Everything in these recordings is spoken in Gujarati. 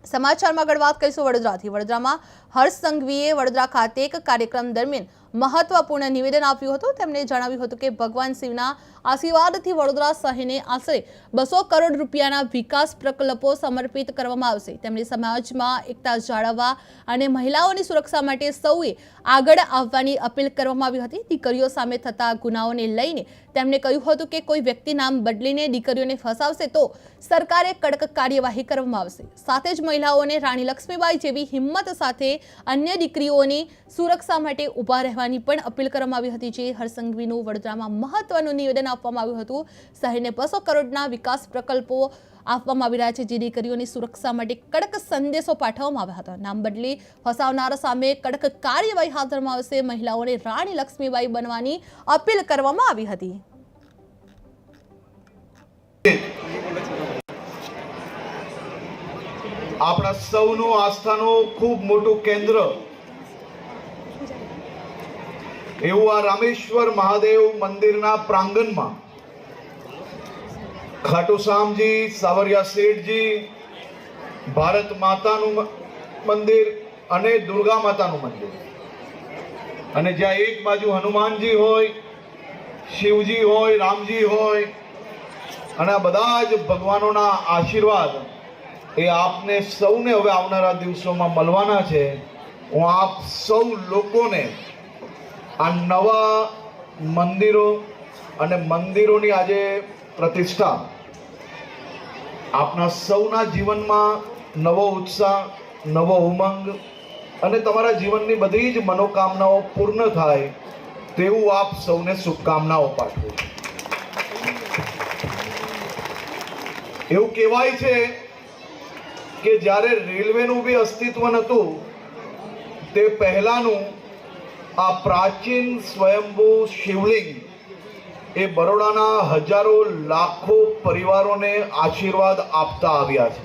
સમાચારમાં આગળ વાત કરીશું વડોદરાથી। વડોદરામાં હર્ષ સંઘવીએ વડોદરા ખાતે એક કાર્યક્રમ દરમિયાન મહત્વપૂર્ણ નિવેદન આપ્યું હતું। તેમણે જણાવ્યું હતું કે ભગવાન શિવના આશીર્વાદથી વડોદરા શહેરને આશરે 200 કરોડ રૂપિયાના વિકાસ પ્રકલ્પો સમર્પિત કરવામાં આવશે। તેમણે સમાજમાં એકતા જાળવવા અને મહિલાઓની સુરક્ષા માટે સૌએ આગળ આવવાની અપીલ કરવામાં આવી હતી। દીકરીઓ સામે થતા ગુનાઓને લઈને તેમણે કહ્યું હતું કે કોઈ વ્યક્તિ નામ બદલીને દીકરીઓને ફસાવશે તો સરકારે કડક કાર્યવાહી કરવામાં આવશે। સાથે જ મહિલાઓને રાણી લક્ષ્મીબાઈ જેવી હિંમત સાથે અન્ય દીકરીઓની સુરક્ષા માટે ઊભા રહેવાની પણ અપીલ કરવામાં આવી હતી। જે હર્ષ સંઘવીનું વડોદરામાં મહત્વનું નિવેદન આપવામાં આવ્યું હતું। શહેરને 200 કરોડના વિકાસ પ્રકલ્પો આપવામાં આવી રહ્યા છે, જે દીકરીઓની સુરક્ષા માટે કડક સંદેશો પાઠવવામાં આવ્યા હતા। નામ બદલી ફસાવનારા સામે કડક કાર્યવાહી હાથ ધરવામાં આવશે। મહિલાઓને રાણી લક્ષ્મીબાઈ બનવાની અપીલ કરવામાં આવી હતી। આપણા સૌનું આસ્થાનું ખૂબ મોટું કેન્દ્ર એવું આ રામેશ્વર મહાદેવ મંદિરના પ્રાંગણમાં ખાટુ શ્યામજી, સાવરિયા શેઠજી, ભારત માતાનું મંદિર અને દુર્ગા માતાનું મંદિર, અને જ્યાં એક બાજુ હનુમાનજી હોય, શિવજી હોય, રામજી હોય, અને આ બધા જ ભગવાનોના આશીર્વાદ એ આપને સૌને હવે આવનારા દિવસોમાં મળવાના છે। હું આપ સૌ લોકોને આ નવા મંદિરો અને મંદિરોની આજે પ્રતિષ્ઠા આપના સૌના જીવનમાં નવો ઉત્સાહ, નવો ઉમંગ અને તમારા જીવનની બધી જ મનોકામનાઓ પૂર્ણ થાય તેવું આપ સૌને શુભકામનાઓ પાઠવું છું। એવું કહેવાય છે કે જ્યારે રેલવેનું બી અસ્તિત્વ નહોતું તે પહેલાનું આ પ્રાચીન સ્વયંભૂ શિવલિંગ એ બરોડાના હજારો લાખો પરિવારોને આશીર્વાદ આપતા આવ્યા છે।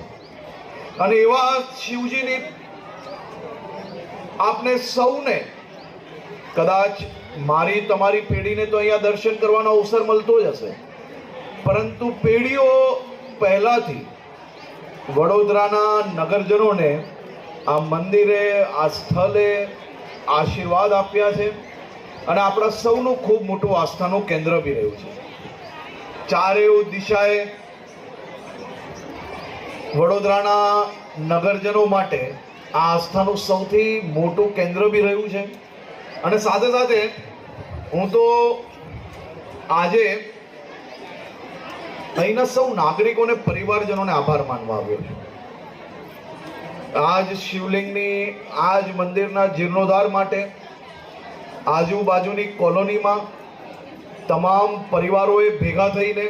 અને એવા શિવજીની આપને સૌને કદાચ મારી તમારી પેઢીને તો અહીંયા દર્શન કરવાનો અવસર મળતો જ હશે, પરંતુ પેઢીઓ પહેલાથી વડોદરાના નગરજનોને આ મંદિરે, આ સ્થળે આશીર્વાદ આપ્યા છે અને આપણા સૌનું ખૂબ મોટું આસ્થાનું કેન્દ્ર બી રહ્યું છે। ચારે દિશાએ વડોદરાના નગરજનો માટે આ આસ્થાનું સૌથી મોટું કેન્દ્ર બી રહ્યું છે। અને સાથે સાથે હું તો આજે અહીંના સૌ નાગરિકોને, પરિવારજનોને આભાર માનવા આવ્યો છું। આજ શિવલિંગની, આજ મંદિરના જીર્ણોદ્ધાર માટે આજુબાજુની કોલોનીમાં તમામ પરિવારોએ ભેગા થઈને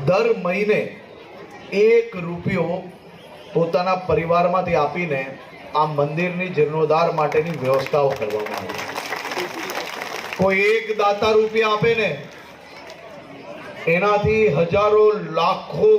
દર મહિને 1 રૂપિયો પોતાના પરિવારમાંથી આપીને આ મંદિરની જીર્ણોદ્ધાર માટેની વ્યવસ્થાઓ કરવામાં આવી। કોઈ એક દાતા રૂપિયા આપે ને એનાથી હજારો લાખો